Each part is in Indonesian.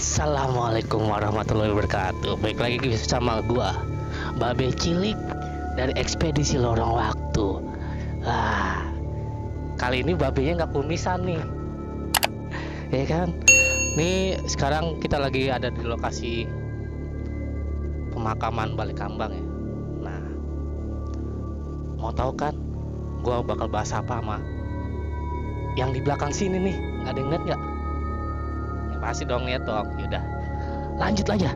Assalamualaikum warahmatullahi wabarakatuh. Baik lagi bersama gua Babe Cilik dari Ekspedisi Lorong Waktu. Kali ini babenya nggak kumisan nih, ya kan? Nih sekarang kita lagi ada di lokasi pemakaman Balik Kambang ya. Nah, mau tahu kan? Gua bakal bahas apa sama yang di belakang sini nih? Ada yang lihat nggak? Pasti dong, lihat dong. Yaudah, lanjut aja.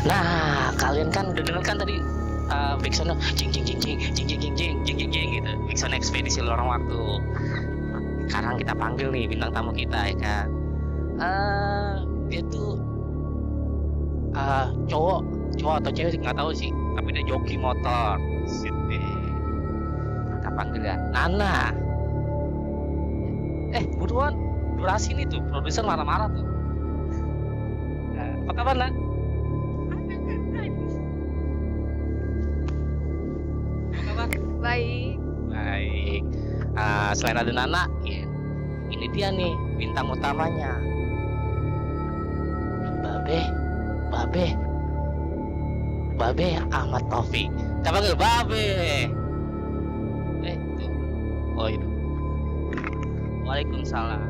Nah, kalian kan udah denger kan tadi backsound jing jing jing jing jing jing jing jing jing jing jing gitu. Backsound Ekspedisi Lorong Waktu. Sekarang kita panggil nih bintang tamu kita ya kan. Dia tuh cowok atau cewek nggak tahu sih, tapi dia joki motor. Kita panggil ya, Nana. Buruan, durasi nih tuh, produser marah-marah tuh. Apa kabar, Nak? Baik. Selain ada Nana, ya, ini dia nih bintang utamanya. Babe Ahmad Taufik. Kita panggil Babe. Tuh. Oh itu. Waalaikumsalam.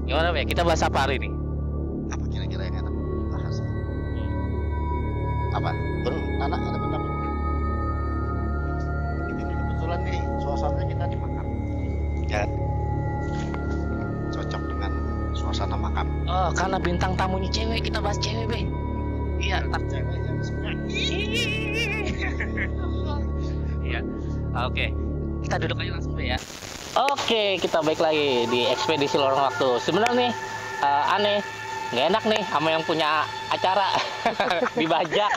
Gimana Be? Kita bahas apa hari ini? Apa kira-kira yang enak bahas? Apa? Nana ada pendapat? Ini kebetulan nih suasananya kita di makam. Ya. Cocok dengan suasana makam. Oh, karena bintang tamunya cewek, kita bahas cewek, Be. Iya, ntar Cewek yang semua. Iya. Oke. Kita duduk aja langsung, Be ya. Oke, kita balik lagi di Ekspedisi Lorong Waktu. Sebenarnya nih aneh, nggak enak nih sama yang punya acara dibajak.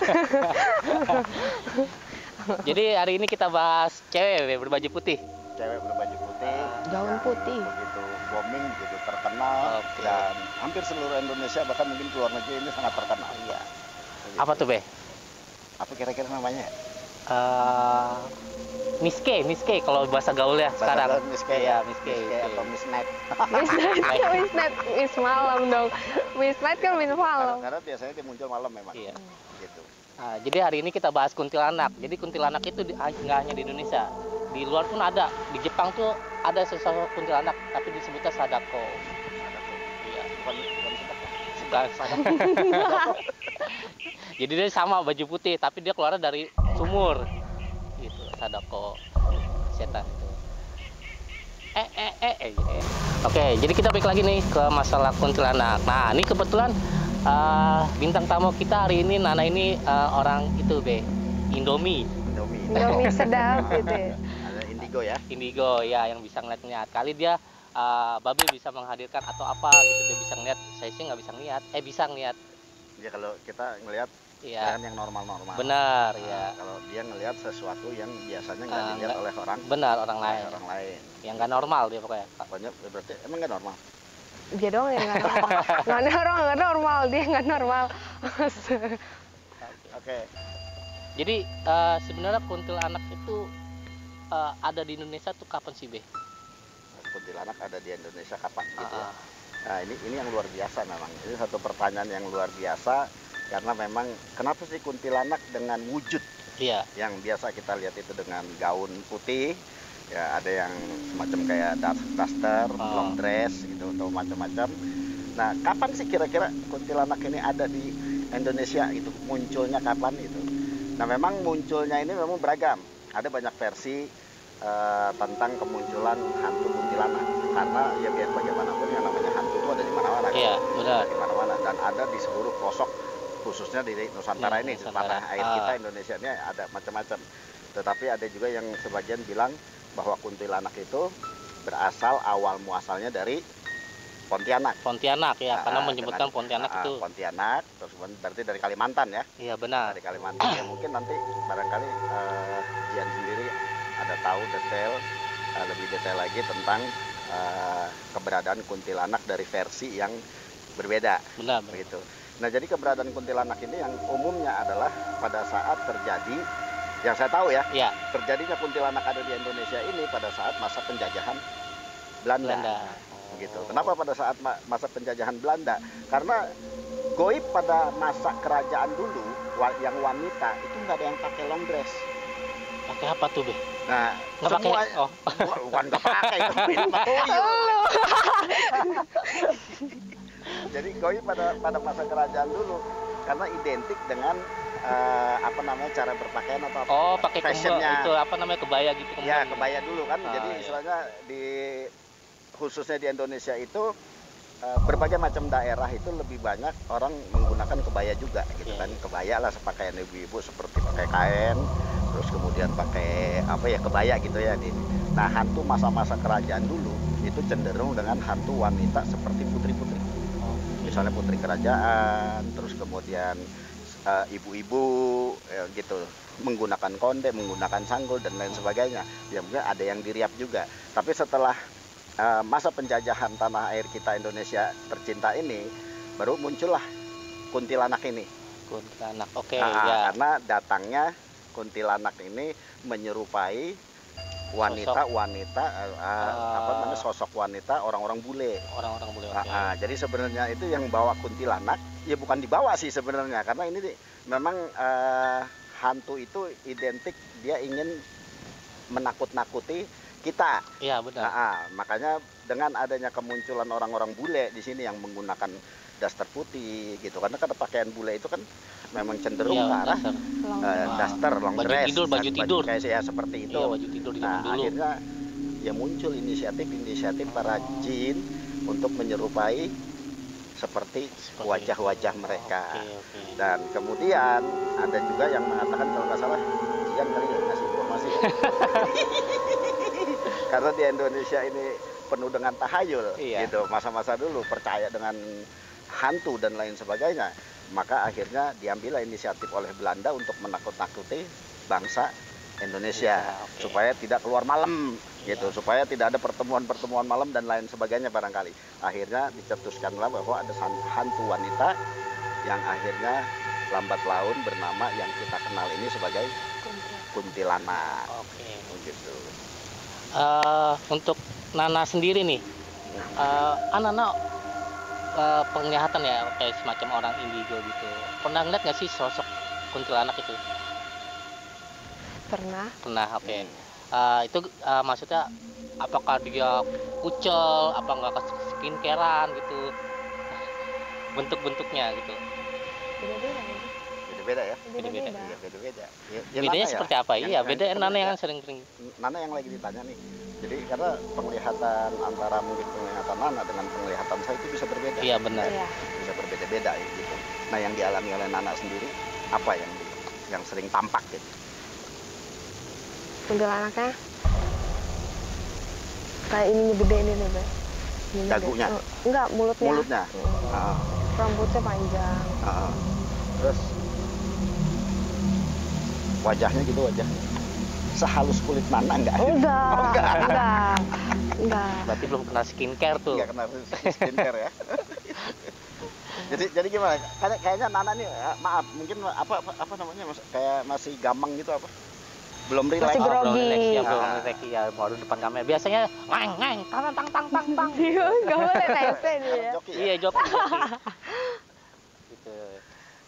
Jadi hari ini kita bahas cewek Be, berbaju putih. Cewek berbaju putih. Gaun putih. Begitu booming, begitu terkenal. Oke. Dan hampir seluruh Indonesia, bahkan mungkin ke luar negeri ini sangat terkenal. Iya. Begitu. Apa tuh, Be? Apa kira-kira namanya? Miske kalau bahasa gaul ya sekarang. Miske Iya, ya? Miske. Atau Misnet. Miss malam dong. Miss night kan miss malam. Karena biasanya dia muncul malam memang. Iya. Gitu. Jadi hari ini kita bahas kuntilanak. Jadi kuntilanak itu nggak hanya di Indonesia, di luar pun ada. Di Jepang tuh ada sesosok kuntilanak, tapi disebutnya Sadako. Iya. Bukan sedap. Jadi dia sama baju putih, tapi dia keluar dari sumur. Gitu, Sadako, setan itu. Gitu ya. Oke, jadi kita balik lagi nih ke masalah kuntilanak. Nah, ini kebetulan bintang tamu kita hari ini Nana ini orang itu Be, Indomie sedap gitu ya. Ada indigo ya. Indigo ya, yang bisa ngeliat. Kali dia Babe bisa menghadirkan atau apa gitu, dia bisa ngeliat. Saya sih nggak bisa ngeliat, bisa ngeliat. Ya kalau kita ngelihat Iya. yang normal-normal. Benar Nah, ya. kalau dia ngelihat sesuatu yang biasanya nggak dilihat oleh orang. Benar, orang lain. Orang lain. Yang nggak normal dia pokoknya. Banyak berarti emang nggak normal. Dia doang yang nggak normal. Nggak normal, dia nggak normal. Oke. Jadi sebenarnya kuntilanak itu ada di Indonesia tuh kapan sih, Be? Kuntilanak ada di Indonesia kapan gitu ya. Nah, ini yang luar biasa memang. Ini satu pertanyaan yang luar biasa karena memang kenapa sih kuntilanak dengan wujud Iya. yang biasa kita lihat itu dengan gaun putih, ya ada yang semacam kayak duster, long dress gitu atau macam-macam. Nah, kapan sih kira-kira kuntilanak ini ada di Indonesia itu munculnya kapan itu? Nah, memang munculnya ini memang beragam. Ada banyak versi tentang kemunculan hantu kuntilanak karena ya biar bagaimanapun yang namanya hantu itu ada di mana-mana. Iya, benar. Di mana-mana dan ada di seluruh pelosok khususnya di Nusantara ini, di tanah air kita Indonesia ini ada macam-macam. Tetapi ada juga yang sebagian bilang bahwa kuntilanak itu berasal awal muasalnya dari Pontianak. Pontianak ya, karena Nah, menyebutkan dengan- Pontianak itu. Pontianak, terus kemudian berarti dari Kalimantan ya. Iya benar. Dari Kalimantan ya, mungkin nanti barangkali Jian sendiri ada tahu lebih detail lagi tentang keberadaan kuntilanak dari versi yang berbeda. Benar. Begitu. Nah, jadi keberadaan kuntilanak ini yang umumnya adalah pada saat terjadi, yang saya tahu ya, Iya. terjadinya kuntilanak ada di Indonesia ini pada saat masa penjajahan Belanda. Belanda. Begitu. Kenapa pada saat masa penjajahan Belanda? Karena goib pada masa kerajaan dulu, yang wanita itu nggak ada yang pakai long dress. Pakai apa tuh, Be? Nah, Nggak pakai. semua Oh. bukan nggak pakai itu ini mah tuyul. Jadi goib pada masa kerajaan dulu karena identik dengan cara berpakaian atau apa, Oh, pakai fashionnya. itu apa namanya, kebaya gitu. Ya, kemudian. kebaya dulu kan. Ah, Jadi iya. istilahnya khususnya di Indonesia itu berbagai macam daerah itu lebih banyak orang menggunakan kebaya juga gitu Iya. kan. Kebaya lah sepakaian ibu-ibu seperti pakai kain, terus kemudian pakai kebaya gitu ya. Nah, hantu masa-masa kerajaan dulu itu cenderung dengan hantu wanita seperti putri-putri. Oh. Misalnya putri kerajaan, terus kemudian ibu-ibu gitu, menggunakan konde, menggunakan sanggul dan lain sebagainya. Ya mungkin ada yang diriap juga. Tapi setelah masa penjajahan tanah air kita Indonesia tercinta ini, baru muncullah kuntilanak ini. Kuntilanak. Oke, Nah, ya. karena datangnya kuntilanak ini menyerupai wanita-wanita sosok wanita orang-orang bule. Orang-orang boleh. Jadi sebenarnya itu yang bawa kuntilanak, ya bukan dibawa sih sebenarnya, karena ini memang hantu itu identik dia ingin menakut-nakuti kita. Iya, benar. Makanya dengan adanya kemunculan orang-orang bule di sini yang menggunakan daster putih gitu, karena pakaian bule itu kan memang cenderung Iya, ke arah dasar. daster, long Baju dress, tidur, baju tidur. kayak ya seperti itu. Iya, baju tidur di zaman Nah, dulu. akhirnya ya muncul inisiatif para jin untuk menyerupai seperti wajah-wajah mereka. Oke. Dan kemudian ada juga yang mengatakan, kalau nggak salah Jian kali ya ngasih informasi ya. Karena di Indonesia ini penuh dengan tahayul, Iya. gitu. Masa-masa dulu percaya dengan hantu dan lain sebagainya. Maka akhirnya diambil inisiatif oleh Belanda untuk menakut-nakuti bangsa Indonesia, Oke. supaya tidak keluar malam, gitu, supaya tidak ada pertemuan-pertemuan malam dan lain sebagainya barangkali. Akhirnya dicetuskanlah bahwa ada hantu wanita yang akhirnya lambat laun bernama yang kita kenal ini sebagai kuntilanak. Oke. Gitu. Untuk Nana sendiri nih, Nana penglihatan ya kayak semacam orang indigo gitu. Pernah ngeliat nggak sih sosok kuntilanak itu? Pernah. Pernah, oke. Itu maksudnya apakah dia kucel, apa nggak ke skincarean gitu, bentuk-bentuknya gitu. Beda-beda ya. Beda-beda ya. Beda-beda. Iya, beda-beda. Bedanya seperti apa? Iya, beda. Nana yang sering-sering. Nana yang lagi ditanya nih. Jadi karena penglihatan antara mungkin penglihatan Nana dengan penglihatan saya itu bisa berbeda. Iya, benar. Iya. Bisa berbeda-beda ya, gitu. Nah, yang dialami oleh Nana sendiri apa yang sering tampak gitu? Kuntilanaknya kayak ininya gede ini nih, Be. Ininya Dagunya? gede. Enggak, mulutnya. Mulutnya. Ah, Rambutnya panjang. ah. Terus wajahnya gitu, wajahnya sehalus kulit Nana enggak? Enggak, Oh, enggak. enggak. Berarti belum kena skincare tuh. Enggak kena skincare ya. jadi gimana? Kayaknya Nana nih, maaf, mungkin apa namanya, kayak masih gamang gitu apa? Belum relax. Masih grogi. Belum relax ya, belum Ah. relax ya, baru depan kamera. Biasanya ngeng, tang. Iya, enggak boleh nese dia. Joki ya? Iya, joki. Gitu.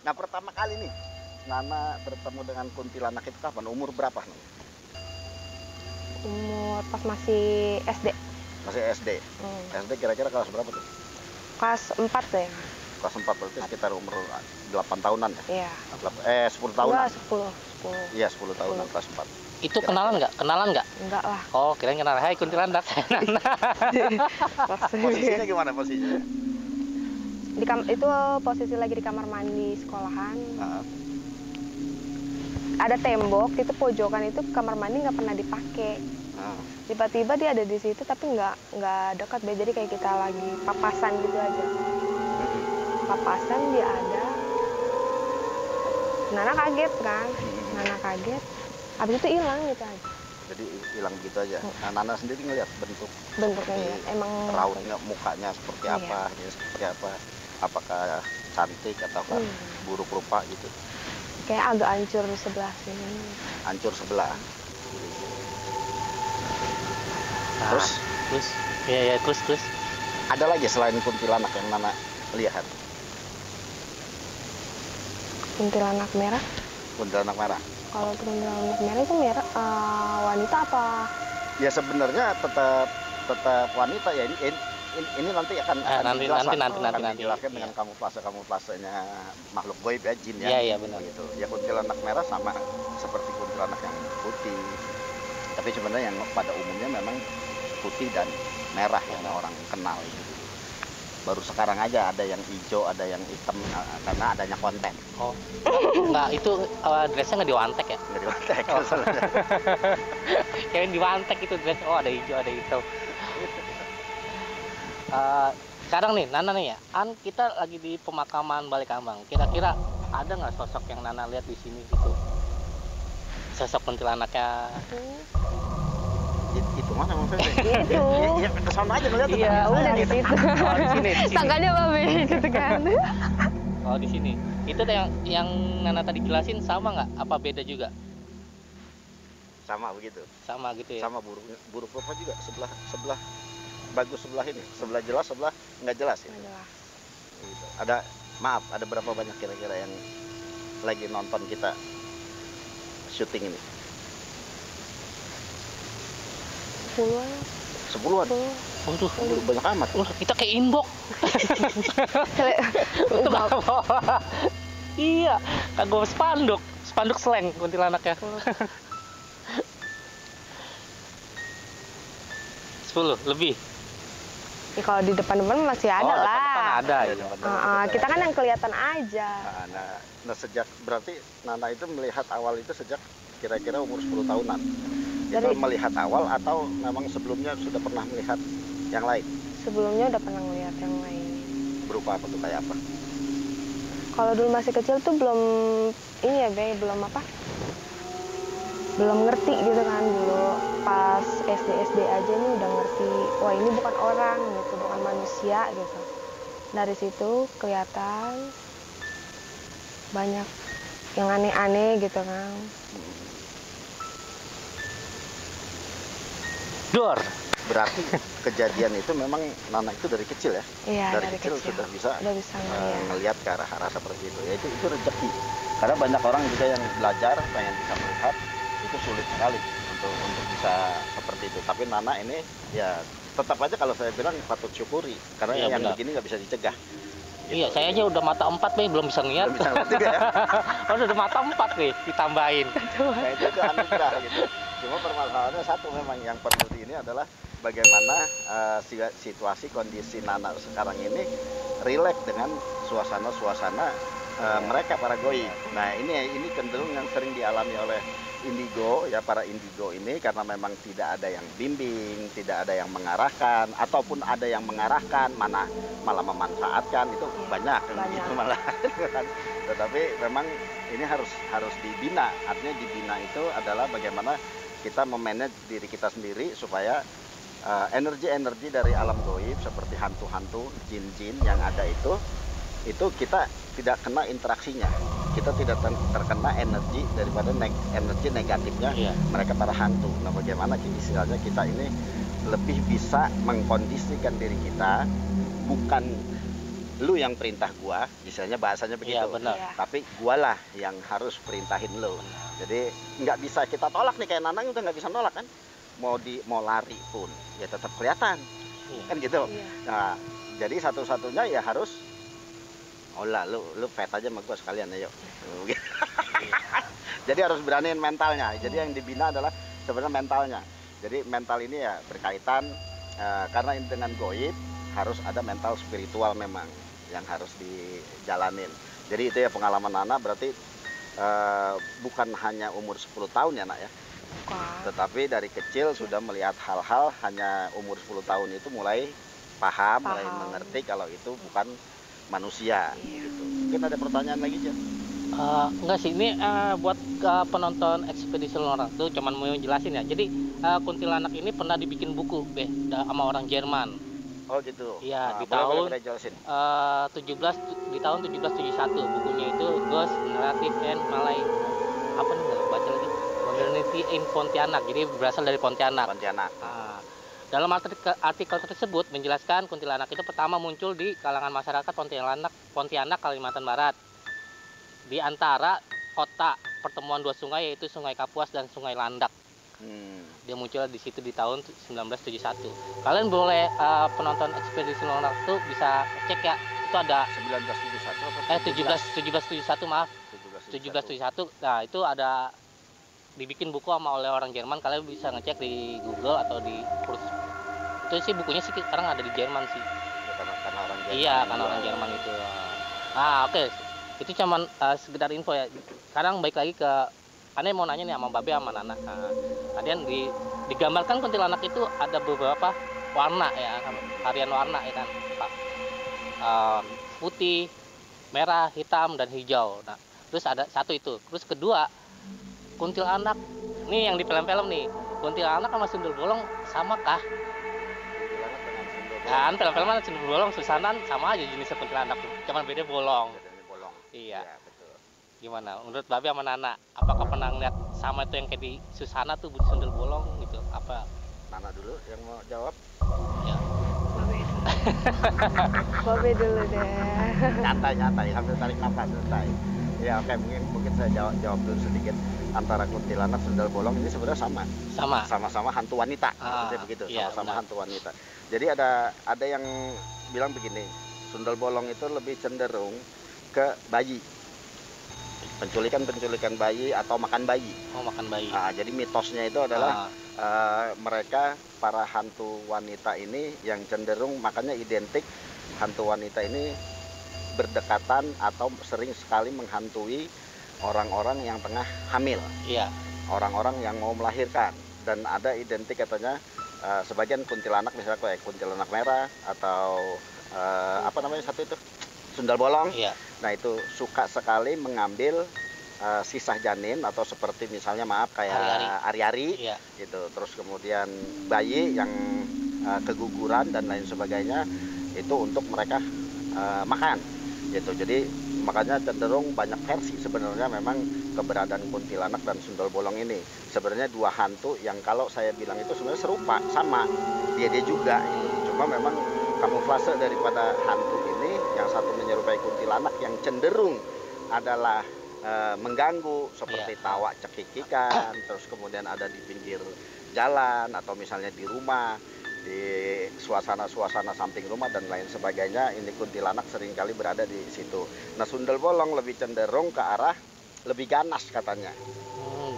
Nah, pertama kali nih Nana bertemu dengan kuntilanak itu kapan? Umur berapa? Umur pas masih SD. Masih SD. Hmm. SD kira-kira kelas berapa tuh? Kelas 4 deh. Kelas 4 berarti sekitar umur 8 tahunan ya? Iya. 10 tahunan. Enggak, 10. Iya, 10 tahunan kelas 4. Itu kenalan nggak? Enggak lah. Oh, kirain kenal. Hai kuntilanak. Posisinya gimana posisinya? Itu posisi lagi di kamar mandi sekolahan. Nah, Ada tembok, itu pojokan itu kamar mandi nggak pernah dipakai. Tiba-tiba dia ada di situ tapi nggak dekat Be. Jadi kayak kita lagi papasan gitu aja. Papasan dia ada. Nana kaget kan. Nana kaget. Habis itu hilang gitu aja. Jadi hilang gitu aja. Nah, Nana sendiri ngeliat Bentuknya ya, emang rautnya, mukanya seperti apa, dia seperti apa, apakah cantik atau buruk rupa gitu. Kayak agak hancur di sebelah sini. Hancur sebelah. Nah, Terus terus ada lagi selain kuntilanak yang Nana lihat? Kuntilanak merah. Kuntilanak merah. Kalau kuntilanak merah itu merah wanita apa? Ya sebenarnya tetap wanita ya. Ini nanti akan dijelaskan dengan kamuflasenya makhluk goib ya, jin ya. Iya benar. Gitu. Ya kuntilanak merah sama seperti kuntilanak yang putih. Tapi sebenarnya yang pada umumnya memang putih dan merah yang orang kenal gitu. Baru sekarang aja ada yang hijau, ada yang hitam karena adanya konten. Oh, enggak, itu dressnya nggak diwantek ya? Nggak diwantek. Oh. Kayak diwantek itu dress. Oh, ada hijau, ada hitam. Sekarang nih, Nana nih ya, kan kita lagi di pemakaman Balikambang. Kira-kira ada nggak sosok yang Nana lihat di sini gitu? Sosok kuntilanaknya? Itu mana maksudnya? Itu. Ya kesana aja ngeliat. Iya, udah di situ. Oh, di sini. Sangkanya Babe gitu kan. Oh, di sini. Itu yang Nana tadi jelasin sama nggak? Apa beda juga? Sama begitu. Sama gitu ya? Sama buruk rupa juga sebelah bagus sebelah ini, sebelah jelas, sebelah nggak jelas ya. Gitu. Ada berapa banyak kira-kira yang lagi nonton kita syuting ini? 10-an. Waduh, Banyak amat. Kita kayak inbox. Iya, kagak spanduk slang kuntilanaknya. 10 lebih. Ya, kalau di depan-depan masih ada lah. Depan ada ya. Kita kan yang kelihatan aja. Nah, sejak berarti Nana itu melihat awal itu sejak kira-kira umur 10 tahunan. Itu melihat awal atau memang sebelumnya sudah pernah melihat yang lain? Sebelumnya udah pernah melihat yang lain. Berupa apa tuh, kayak apa? Kalau dulu masih kecil tuh belum ini ya Be, belum ngerti gitu kan. Dulu pas SD aja nih udah ngerti, wah ini bukan orang gitu, bukan manusia gitu. Dari situ kelihatan banyak yang aneh-aneh gitu kan. Dor. Berarti kejadian itu memang Nana itu dari kecil ya? Iya, dari kecil sudah bisa ngelihat ke arah seperti itu. Ya itu rezeki. Karena banyak orang juga yang belajar pengen bisa melihat, itu sulit sekali untuk bisa seperti itu. Tapi Nana ini ya tetap aja kalau saya bilang patut syukuri karena yang begini nggak bisa dicegah. Gitu. Iya, saya aja udah mata 4 nih, belum bisa ngeliat. Belum bisa ngeliat juga ya? Udah mata 4 nih, ditambahin. Nah itu anugerah gitu. Cuma permasalahannya satu memang yang perlu ini adalah bagaimana situasi kondisi Nana sekarang ini rileks dengan suasana mereka para goib. Nah ini cenderung yang sering dialami oleh indigo ya, para indigo ini, karena memang tidak ada yang bimbing, tidak ada yang mengarahkan, ataupun ada yang mengarahkan malah memanfaatkan, itu banyak. Itu malah kan. Tetapi memang ini harus dibina. Artinya dibina itu adalah bagaimana kita memanage diri kita sendiri supaya energi-energi dari alam goib seperti hantu-hantu, jin-jin yang ada itu kita tidak kena interaksinya. Kita tidak terkena energi daripada energi negatifnya mereka para hantu. Nah, bagaimana istilahnya kita ini lebih bisa mengkondisikan diri kita, bukan lu yang perintah gua, misalnya bahasanya begitu. Tapi gualah yang harus perintahin lu. Jadi nggak bisa kita tolak nih, kayak Nanang udah nggak bisa nolak kan. Mau lari pun ya tetap kelihatan. Kan gitu. Nah, jadi satu-satunya ya harus lu pet aja sama gua sekalian ayo. Jadi harus beraniin mentalnya. Jadi yang dibina adalah sebenarnya mentalnya. Jadi mental ini ya berkaitan karena dengan goib harus ada mental spiritual memang yang harus dijalanin. Jadi itu ya pengalaman Nana, berarti bukan hanya umur 10 tahun ya Nak ya, Bukan. Tetapi dari kecil sudah melihat hal-hal, hanya umur 10 tahun itu mulai paham, mulai Paham. mengerti kalau itu bukan manusia. Iya. Gitu. Mungkin ada pertanyaan lagi, Jan? Enggak sih, ini buat penonton ekspedisi luar waktu, cuman mau jelasin ya. Jadi kuntilanak ini pernah dibikin buku sama orang Jerman. Oh gitu. Iya, di boleh, tahun boleh jelasin. 17 di tahun 1771. Bukunya itu Ghost Narrative and Malay, apa nih, nggak baca lagi, Modernity in Pontianak. Jadi berasal dari Pontianak. Pontianak. Dalam artikel tersebut menjelaskan kuntilanak itu pertama muncul di kalangan masyarakat Pontianak, Kalimantan Barat. Di antara kota pertemuan dua sungai, yaitu Sungai Kapuas dan Sungai Landak. Dia muncul di situ di tahun 1971. Kalian boleh, penonton ekspedisi luar waktu bisa cek ya. Itu ada 1971 apa 1771, maaf. 1771. Nah, itu ada dibikin buku oleh orang Jerman. Kalian bisa ngecek di Google atau di kursus. Itu sih bukunya sih sekarang ada di Jerman sih. Ya, karena orang Jerman. Iya, karena orang Jerman itu. Oke. Itu cuman sekedar info ya. Sekarang baik lagi ke Ane mau nanya nih sama Babe sama Nana. Kemudian digambarkan kuntilanak itu ada beberapa warna ya, varian warna ya kan, Pak. Putih, merah, hitam dan hijau. Nah, terus ada satu itu. Terus kedua, kuntilanak ini yang di film-film nih. Kuntilanak sama sundel bolong sama kah? Kuntilanak dengan sundel bolong. Kan film-film sundel bolong, Susanan sama aja jenisnya kuntilanak, cuman beda bolong. Bedanya bolong. Iya. Ya, betul. Gimana menurut Babe sama Nana, apakah pernah ngeliat sama itu yang kayak di Susana tuh sundel bolong gitu? Apa Nana dulu yang mau jawab. ya? Babe dulu deh. Nyantai sambil tarik nafas santai. Ya oke, mungkin saya jawab dulu sedikit. Antara kuntilanak sundel bolong ini sebenarnya sama-sama hantu wanita, maksudnya begitu, iya, sama-sama benar. hantu wanita. Jadi ada yang bilang begini, sundel bolong itu lebih cenderung ke bayi, penculikan bayi atau makan bayi. Oh, makan bayi. Jadi mitosnya itu adalah mereka para hantu wanita ini yang cenderung, makanya identik hantu wanita ini berdekatan atau sering sekali menghantui orang-orang yang tengah hamil, Iya. orang-orang yang mau melahirkan. Dan ada identik katanya sebagian kuntilanak, misalnya kayak kuntilanak merah atau apa namanya satu itu, sundel bolong. Iya. Nah itu suka sekali mengambil sisa janin, atau seperti misalnya kayak ari-ari Iya. gitu. Terus kemudian bayi yang keguguran dan lain sebagainya itu untuk mereka makan gitu. Jadi makanya cenderung banyak versi sebenarnya memang keberadaan kuntilanak dan sundel bolong ini. Sebenarnya dua hantu yang kalau saya bilang itu sebenarnya serupa, sama dia juga gitu. Cuma memang kamuflase daripada hantu ini, yang satu menyerupai kuntilanak yang cenderung adalah mengganggu, seperti tawa cekikikan, terus kemudian ada di pinggir jalan atau misalnya di rumah, di suasana samping rumah dan lain sebagainya. Ini kuntilanak seringkali berada di situ. Nah sundel bolong lebih cenderung ke arah lebih ganas katanya.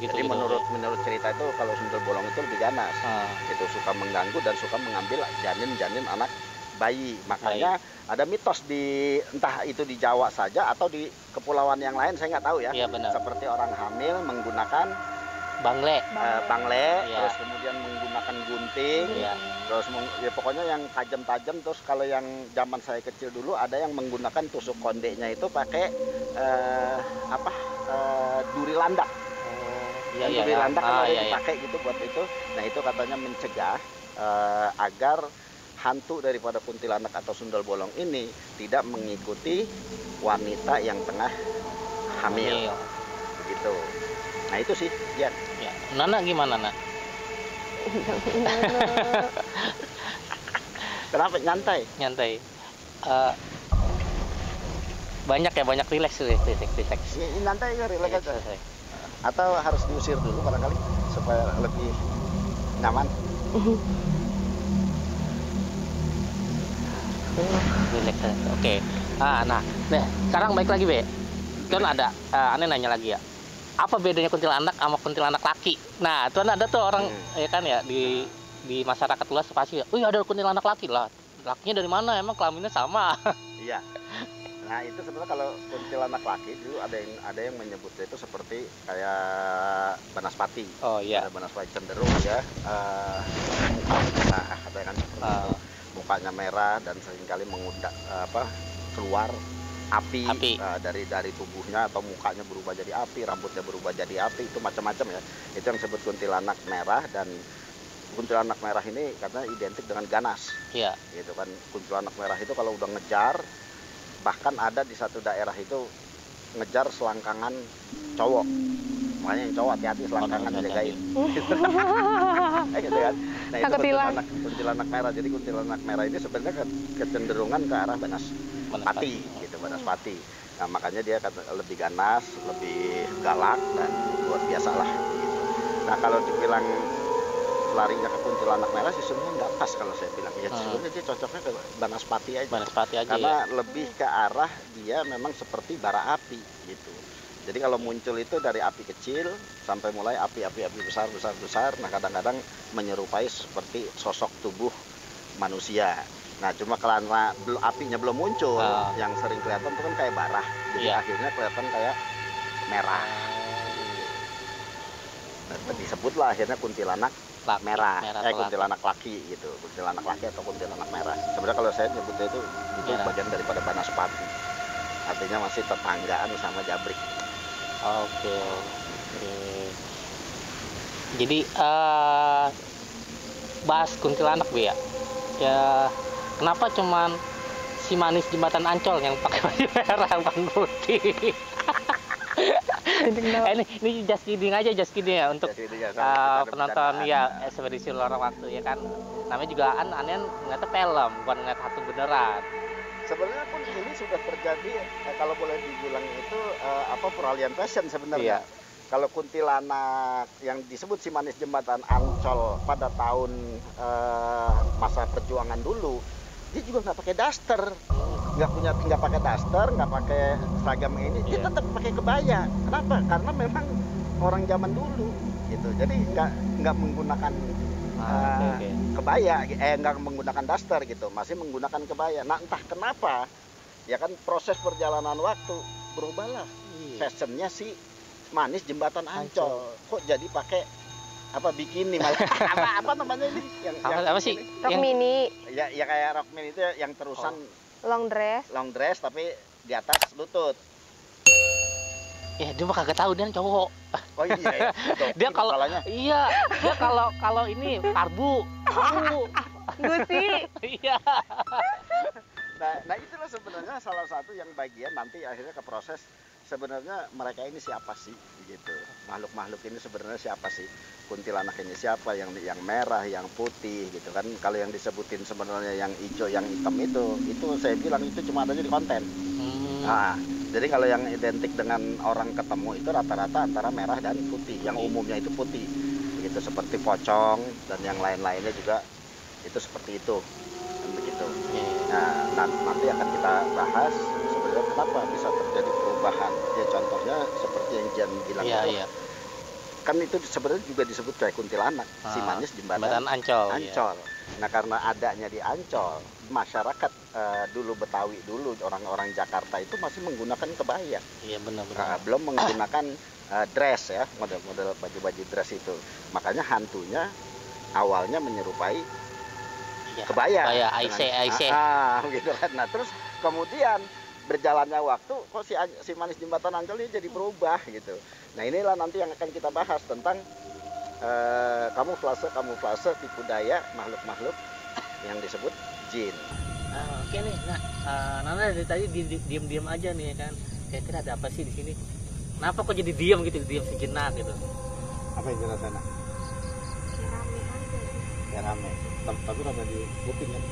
Gitu, Jadi menurut cerita itu kalau sundel bolong itu lebih ganas, itu suka mengganggu dan suka mengambil janin anak bayi. Makanya ada mitos entah itu di Jawa saja atau di kepulauan yang lain, saya nggak tahu ya. Iya, benar. Seperti orang hamil menggunakan Bangle. bangle, Iya. terus kemudian menggunakan gunting, Iya. terus ya pokoknya yang tajam-tajam. Terus kalau yang zaman saya kecil dulu ada yang menggunakan tusuk kondeknya itu pakai duri landak. Iya. Duri landak kan ada Iya. dipakai gitu buat itu. Nah itu katanya mencegah agar hantu daripada kuntilanak atau sundel bolong ini tidak mengikuti wanita yang tengah hamil. Begitu. Nah itu sih, ya. Ya. Nana gimana, Nana? Kenapa nyantai? Nyantai. Banyak rileks. Ini nyantai ya, relax aja. Atau harus diusir dulu barangkali supaya lebih nyaman. Relax. Oke. Nah, sekarang balik lagi, Be. Kan ada aneh nanya lagi ya. Apa bedanya kuntilanak sama kuntilanak laki? Nah, itu ada tuh orang ya kan ya di masyarakat luas pasti ya. Ada kuntilanak laki lah. Lakinya dari mana? Emang kelaminnya sama. Iya. Nah itu sebenarnya kalau kuntilanak laki dulu ada yang menyebutnya itu seperti kayak banaspati. Oh iya. Ada banaspati cenderung ya mukanya merah, ada kan seperti itu. Mukanya merah dan seringkali mengundang keluar api. Dari tubuhnya, atau mukanya berubah jadi api, rambutnya berubah jadi api, itu macam-macam ya. Itu yang disebut kuntilanak merah. Dan kuntilanak merah ini karena identik dengan ganas. Iya. Gitu kan, kuntilanak merah itu kalau udah ngejar, bahkan ada di satu daerah itu ngejar selangkangan cowok. Makanya yang cowok hati-hati, selangkangan dijagain. Gitu kan. Nah itu kuntilanak merah. Jadi kuntilanak merah ini sebenarnya kecenderungan ke arah banaspati gitu, banaspati. Nah makanya dia lebih ganas, lebih galak, dan luar biasa lah gitu. Nah kalau dibilang larinya ke kuntilanak merah sih sebenarnya nggak pas kalau saya bilang ya. Sebenarnya dia cocoknya ke banaspati aja. Karena ya, lebih ke arah dia memang seperti bara api gitu. Jadi kalau muncul itu dari api kecil sampai mulai api-api besar. Nah kadang-kadang menyerupai seperti sosok tubuh manusia. Nah cuma karena apinya belum muncul, yang sering kelihatan itu kan kayak bara. Jadi akhirnya kelihatan kayak merah. Nah, disebutlah akhirnya kuntilanak merah. Kuntilanak laki gitu. Kuntilanak laki atau kuntilanak merah. Sebenarnya kalau saya nyebutnya itu bagian daripada banaspati. Artinya masih tetanggaan sama jabrik. Oke. Jadi bahas kuntilanak Bu ya. Ya kenapa cuman si manis jembatan Ancol yang pakai baju merah bukan putih? Ini just kidding ya untuk penonton ya Ekspedisi Lorong Waktu ya kan. Namanya juga aneh ngeliatnya film, bukan ngeliat hantu beneran. Sebenarnya pun ini sudah terjadi kalau boleh dibilang itu peralihan fashion sebenarnya. Kalau kuntilanak yang disebut si manis jembatan Ancol pada tahun masa perjuangan dulu, dia juga nggak pakai daster, nggak pakai daster, nggak pakai seragam ini, dia tetap pakai kebaya. Kenapa? Karena memang orang zaman dulu gitu. Jadi nggak menggunakan kebaya, nggak menggunakan daster gitu, masih menggunakan kebaya. Nah entah kenapa, ya kan proses perjalanan waktu berubahlah fashionnya si manis jembatan Ancol. Kok jadi pakai bikini malah apa namanya ini yang apa sih? Rok mini. Ya kayak rok mini itu yang terusan long dress tapi di atas lutut. Ya dia mah kagak tahu, dia cowok. Oh iya ya. Dia kalau kalau ini karbu. Gusi. Iya. Nah itulah sebenarnya salah satu yang bagian nanti akhirnya ke proses sebenarnya mereka ini siapa sih gitu. Makhluk-makhluk ini sebenarnya siapa sih? Kuntilanak ini siapa? Yang merah, yang putih gitu kan. Kalau yang disebutin sebenarnya yang hijau, yang hitam itu saya bilang itu cuma adanya di konten. Nah, jadi kalau yang identik dengan orang ketemu itu rata-rata antara merah dan putih. Yang umumnya itu putih. Begitu seperti pocong dan yang lain-lainnya juga itu seperti itu. Begitu. Nah, nanti akan kita bahas sebenarnya kenapa bisa terjadi perubahan. Ya contohnya seperti yang Jan bilang itu. Kan itu sebenarnya juga disebut kayak kuntilanak, si manis jembatan Ancol. Nah karena adanya di Ancol, masyarakat dulu Betawi dulu, orang-orang Jakarta itu masih menggunakan kebaya. Iya benar. Belum menggunakan dress ya, model baju-baju dress itu. Makanya hantunya awalnya menyerupai kebaya. Aisyah. Gitu kan. Nah terus kemudian berjalannya waktu kok si manis jembatan Ancol ini jadi berubah gitu. Nah inilah nanti yang akan kita bahas tentang kamuflase tipu daya makhluk-makhluk yang disebut jin. Oke nih, Nana dari tadi diem aja nih kan. Kira-kira ada apa sih di sini? Kenapa kok jadi diem sejenak gitu? Apa yang jelas sana? Kayak rame. Tapi rame di kuping kan?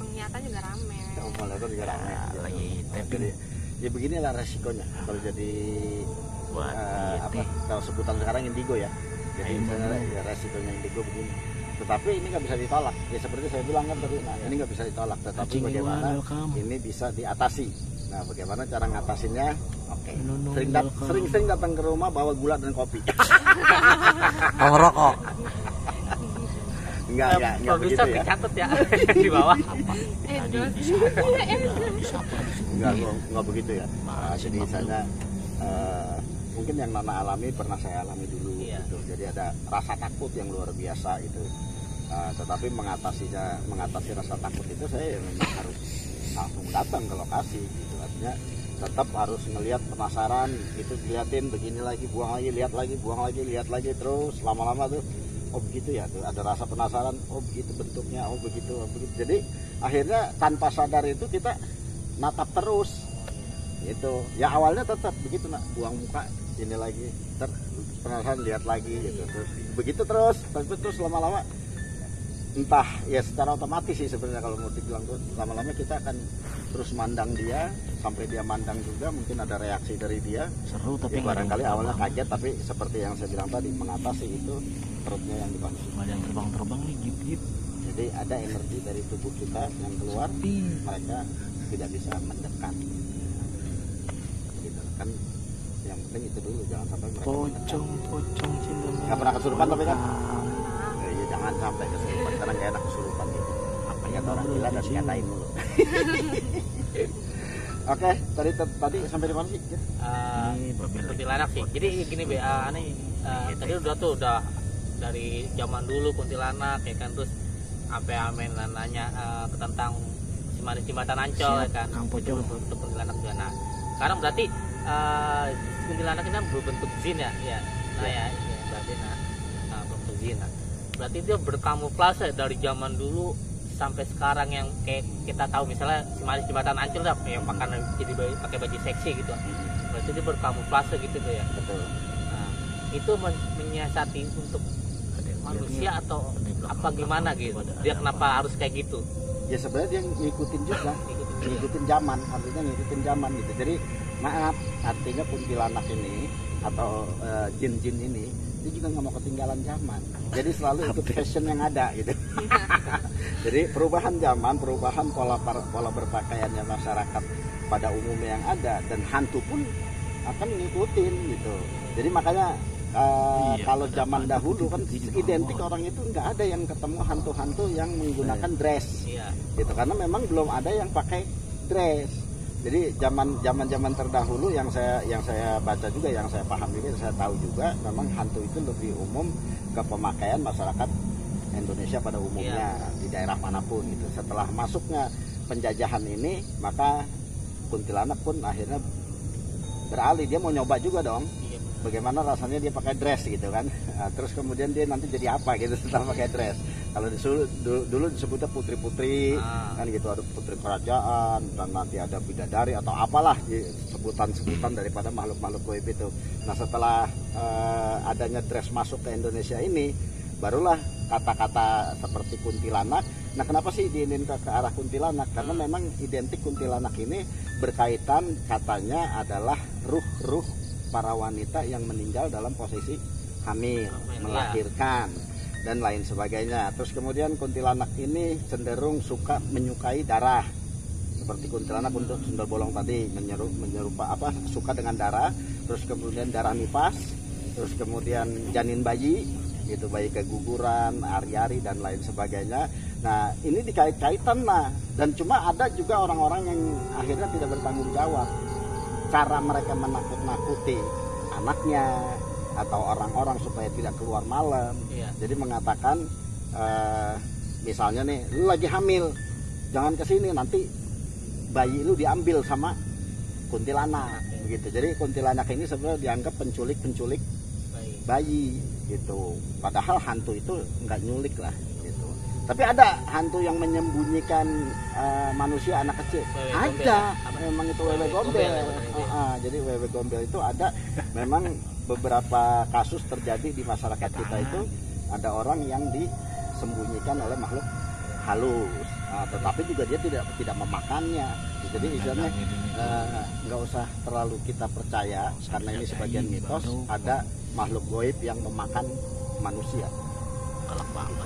Penglihatan juga rame. Penglihatan juga rame. Jadi ya beginilah resikonya kalau jadi kalau sebutan sekarang indigo ya. Jadi misalnya ya resikonya indigo begini. Tetapi ini nggak bisa ditolak. Ya seperti saya bilang kan tadi, ini nggak bisa ditolak. Tetapi bagaimana ini bisa diatasi. Nah, bagaimana cara ngatasinnya? Oke. Sering-sering datang ke rumah bawa gula dan kopi. Rokok. enggak produser begitu ya. dicatat ya di bawah. Enggak begitu ya. Jadi saya mungkin yang Nana alami pernah saya alami dulu gitu. Jadi ada rasa takut yang luar biasa itu. Tetapi mengatasi rasa takut itu saya memang harus langsung datang ke lokasi gitu. Artinya tetap harus ngelihat, penasaran itu, diliatin begini lagi, buang lagi, lihat lagi, buang lagi, lihat lagi, terus lama-lama tuh oh begitu ya, tuh ada rasa penasaran, oh begitu bentuknya, oh begitu, oh begitu. Jadi akhirnya tanpa sadar itu kita natap terus gitu ya. Awalnya tetap begitu, nak buang muka ini lagi, penasaran, lihat lagi gitu, terus begitu terus, tapi terus lama-lama entah ya secara otomatis sih sebenarnya kalau mau dibilang tuh, lama-lama kita akan terus mandang dia sampai dia mandang juga, mungkin ada reaksi dari dia. Seru tapi ya, barangkali awalnya kaget, tapi seperti yang saya bilang tadi, mengatasi itu perutnya yang dibantu. Ada yang terbang-terbang nih, gip-gip. Jadi ada energi dari tubuh kita yang keluar, mereka tidak bisa mendekat. Gitu kan, yang penting itu dulu, jangan sampai mereka Pocong cinta. nggak pernah kesurupan tapi kan. Ya, jangan sampai kesurupan karena nggak enak kesurupan gitu. Apa ya orang gila dan dikatain dulu. Oke, tadi sampai di mana sih? Kuntilanak sih. Jadi gini tadi udah dari zaman dulu kuntilanak ya kan, terus sampai Amen nanya tentang Simanis Jembatan Ancol ya kan. Untuk kuntilanak juga. Nah, sekarang berarti kuntilanak ini berbentuk jin ya. Nah ya berarti berbentuk jin. Berarti dia berkamuflase dari zaman dulu sampai sekarang, yang kayak kita tahu misalnya Simanis Jembatan Ancol lah yang pakai baju seksi gitu. Berarti dia berkamuflase gitu tuh ya. Betul. Nah, itu menyiasati untuk manusia atau apa gimana gitu? Dia kenapa harus kayak gitu? Ya sebenarnya dia ngikutin juga, ngikutin zaman, artinya ngikutin zaman gitu. Jadi maaf, artinya kuntilanak ini atau jin-jin ini dia juga nggak mau ketinggalan zaman. Jadi selalu ikut fashion yang ada gitu. Jadi perubahan zaman, perubahan pola berpakaiannya masyarakat pada umumnya yang ada, dan hantu pun akan ngikutin gitu. Jadi makanya kalau zaman dahulu kan identik orang itu nggak ada yang ketemu hantu-hantu yang menggunakan dress, gitu, karena memang belum ada yang pakai dress. Jadi zaman terdahulu yang saya baca juga, yang saya paham juga, saya tahu juga, memang hantu itu lebih umum ke pemakaian masyarakat Indonesia pada umumnya di daerah manapun gitu. Setelah masuknya penjajahan ini, maka kuntilanak pun akhirnya beralih, dia mau nyoba juga dong. Bagaimana rasanya dia pakai dress gitu kan. Nah, terus kemudian dia nanti jadi apa gitu setelah pakai dress. Kalau dulu disebutnya putri-putri kan gitu, ada putri kerajaan, dan nanti ada bidadari atau apalah sebutan-sebutan daripada makhluk-makhluk gaib itu. Nah setelah adanya dress masuk ke Indonesia ini, barulah kata-kata seperti kuntilanak. Nah kenapa sih diinin ke arah kuntilanak? Karena memang identik kuntilanak ini berkaitan katanya adalah ruh-ruh para wanita yang meninggal dalam posisi hamil, melahirkan dan lain sebagainya. Terus kemudian kuntilanak ini cenderung menyukai darah, seperti kuntilanak untuk sundel bolong tadi, menyerupa suka dengan darah. Terus kemudian darah nipas, terus kemudian janin bayi gitu, bayi keguguran, ari-ari dan lain sebagainya. Nah ini dikait-kaitan lah, dan cuma ada juga orang-orang yang akhirnya tidak bertanggung jawab. Cara mereka menakut-nakuti anaknya atau orang-orang supaya tidak keluar malam. Jadi mengatakan misalnya nih, lu lagi hamil, jangan kesini, nanti bayi lu diambil sama kuntilanak begitu. Jadi kuntilanak ini sebenarnya dianggap penculik bayi gitu. Padahal hantu itu nggak nyulik lah gitu. Tapi ada hantu yang menyembunyikan manusia, anak kecil. Ada, memang itu wewe gombel. Jadi wewe gombel itu ada. Memang beberapa kasus terjadi di masyarakat kita itu, ada orang yang disembunyikan oleh makhluk halus. Tetapi juga dia tidak memakannya. Jadi istilahnya nggak usah terlalu kita percaya, karena ini sebagian mitos. Ada makhluk gaib yang memakan manusia.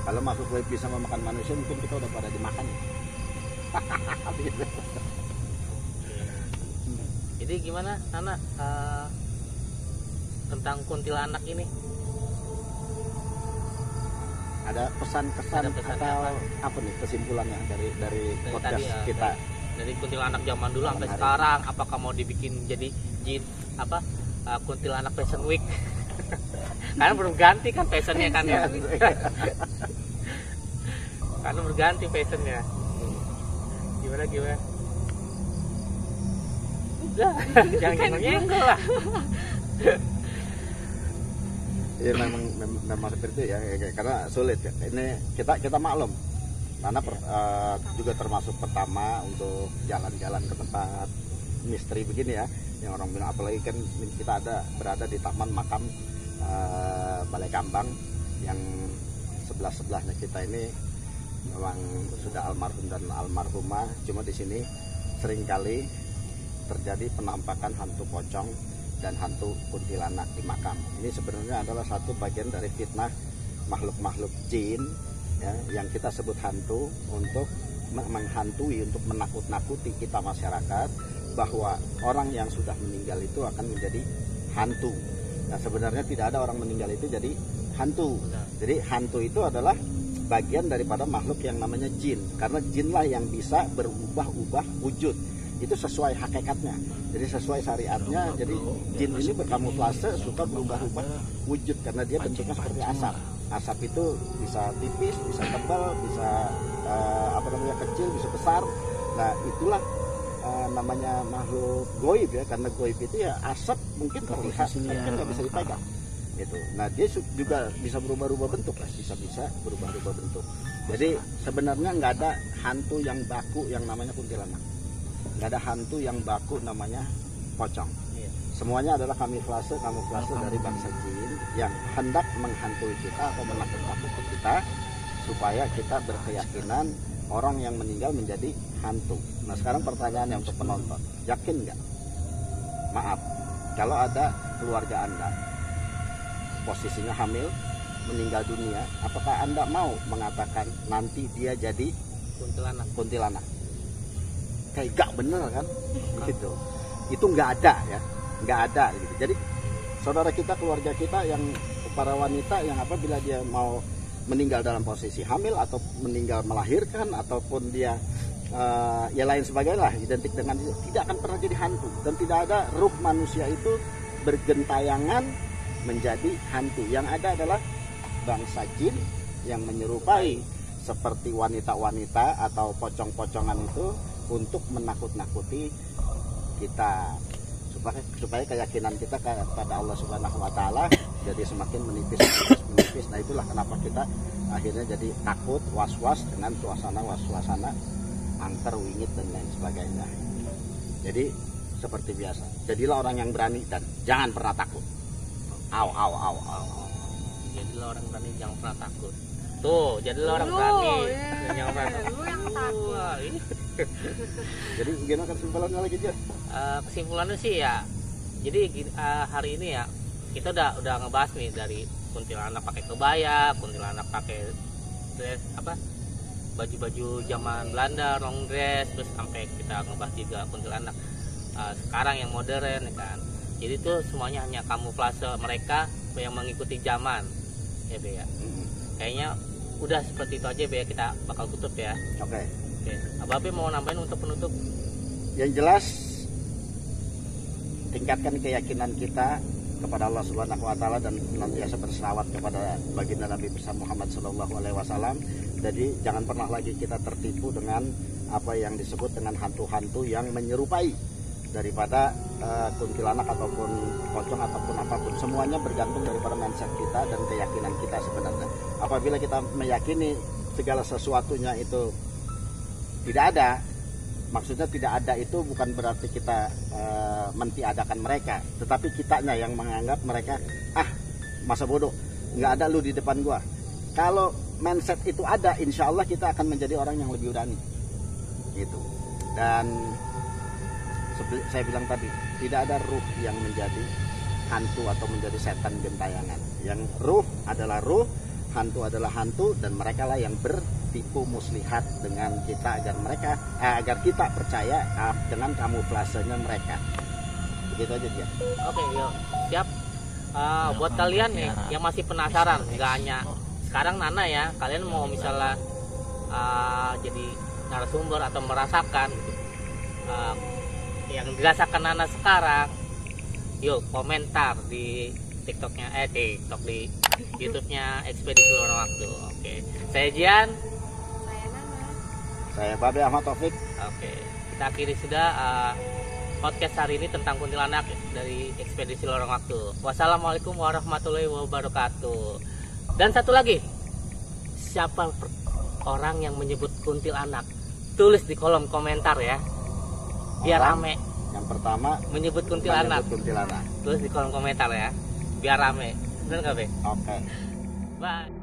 Kalau makhluk gaib bisa memakan manusia, mungkin kita udah pada dimakan. Jadi gimana Nana tentang kuntilanak ini? Ada pesan-kesan atau apa nih kesimpulannya dari podcast tadi ya, kita? Dari kuntilanak zaman dulu sampai hari. sekarang, apakah mau dibikin jadi kuntilanak fashion week? Karena berganti kan fashionnya kan ya. Karena berganti fashionnya. Gimana? Udah, jangan nyenggol lah. Ya memang seperti itu ya, karena sulit ya. Ini kita maklum karena juga termasuk pertama untuk jalan-jalan ke tempat misteri begini ya, yang orang bilang, apalagi kan kita berada di taman makam Balai Kambang yang sebelahnya kita ini memang sudah almarhum dan almarhumah. Cuma di sini seringkali terjadi penampakan hantu pocong dan hantu kuntilanak di makam. Ini sebenarnya adalah satu bagian dari fitnah makhluk-makhluk jin ya, yang kita sebut hantu untuk menghantui, untuk menakut-nakuti kita masyarakat bahwa orang yang sudah meninggal itu akan menjadi hantu. Nah, sebenarnya tidak ada orang meninggal itu jadi hantu. Jadi hantu itu adalah bagian daripada makhluk yang namanya jin, karena jinlah yang bisa berubah-ubah wujud. Itu sesuai hakikatnya, jadi sesuai syariatnya. Jadi jin ini berkamuflase, suka berubah-ubah wujud karena dia bentuknya seperti asap. Asap itu bisa tipis, bisa tebal, bisa kecil, bisa besar. Nah, itulah namanya makhluk goib ya, karena goib itu ya asap mungkin terlihat tapi kan nggak bisa dipegang gitu. Nah, dia juga bisa berubah-ubah bentuk ya, bisa berubah-ubah bentuk. Jadi sebenarnya nggak ada hantu yang baku yang namanya kuntilanak, nggak ada hantu yang baku namanya pocong. Semuanya adalah kamuflase dari bangsa jin yang hendak menghantui kita atau menakut-nakuti kita supaya kita berkeyakinan orang yang meninggal menjadi hantu. Nah, sekarang pertanyaannya untuk penonton, yakin nggak? Maaf, kalau ada keluarga Anda posisinya hamil, meninggal dunia, apakah Anda mau mengatakan nanti dia jadi kuntilanak? Kayak gak bener kan? Gitu. Itu nggak ada ya, nggak ada gitu. Jadi saudara kita, keluarga kita yang para wanita yang apabila dia mau meninggal dalam posisi hamil atau meninggal melahirkan ataupun dia ya lain sebagainya lah, identik dengan itu, tidak akan pernah jadi hantu. Dan tidak ada ruh manusia itu bergentayangan menjadi hantu. Yang ada adalah bangsa jin yang menyerupai seperti wanita-wanita atau pocong-pocongan itu untuk menakut-nakuti kita supaya keyakinan kita kepada Allah Subhanahu wa taala jadi semakin menipis. Nah, itulah kenapa kita akhirnya jadi takut, was-was dengan suasana angker, wingit dan lain sebagainya. Jadi seperti biasa, jadilah orang yang berani dan jangan pernah takut. Au. Jadilah orang berani, jangan pernah takut. Tuh, jadilah orang berani, jangan pernah takut. Lu yang takut. Jadi gimana kesimpulannya lagi dia? Kesimpulannya sih ya, jadi hari ini ya kita udah ngebahas nih dari kuntilanak pakai kebaya, kuntilanak pakai dress baju-baju zaman Belanda, long dress, terus sampai kita ngebahas juga kuntilanak sekarang yang modern ya kan. Jadi itu semuanya hanya kamuflase mereka yang mengikuti zaman ya Be ya. Kayaknya udah seperti itu aja Be ya, kita bakal tutup ya. Oke. Abah Be mau nambahin untuk penutup? Yang jelas tingkatkan keyakinan kita kepada Allah Subhanahu wa taala dan senantiasa berselawat kepada baginda Nabi besar Muhammad sallallahu alaihi wasallam. Jadi jangan pernah lagi kita tertipu dengan apa yang disebut dengan hantu-hantu yang menyerupai daripada kuntilanak ataupun pocong ataupun apapun. Semuanya bergantung daripada mindset kita dan keyakinan kita sebenarnya. Apabila kita meyakini segala sesuatunya itu tidak ada, maksudnya tidak ada itu bukan berarti kita mentiadakan mereka, tetapi kitanya yang menganggap mereka masa bodoh, nggak ada lu di depan gua. Kalau mindset itu ada, insya Allah kita akan menjadi orang yang lebih berani gitu. Dan saya bilang tadi, tidak ada ruh yang menjadi hantu atau menjadi setan gentayangan. Yang ruh adalah ruh, hantu adalah hantu, dan mereka lah yang bertipu muslihat dengan kita agar kita percaya dengan kamuflasenya mereka. Begitu aja dia. Oke, yuk siap. Buat kalian nih yang masih penasaran, nggak hanya sekarang Nana ya, kalian mau misalnya jadi narasumber atau merasakan gitu, yang dirasakan Nana sekarang, yuk komentar di TikToknya, di YouTube-nya Ekspedisi Lorong Waktu. Oke, saya Jian, Saya Nana. Saya Babe Ahmad Taufik. oke, kita akhiri sudah podcast hari ini tentang kuntilanak dari Ekspedisi Lorong Waktu. Wassalamualaikum warahmatullahi wabarakatuh. Dan satu lagi, siapa orang yang menyebut kuntilanak? Tulis di kolom komentar ya, biar Orang rame. Yang pertama Menyebut kuntilanak, kuntilanak. tulis di kolom komentar ya, biar rame. Bener nggak, Be? Oke. Bye.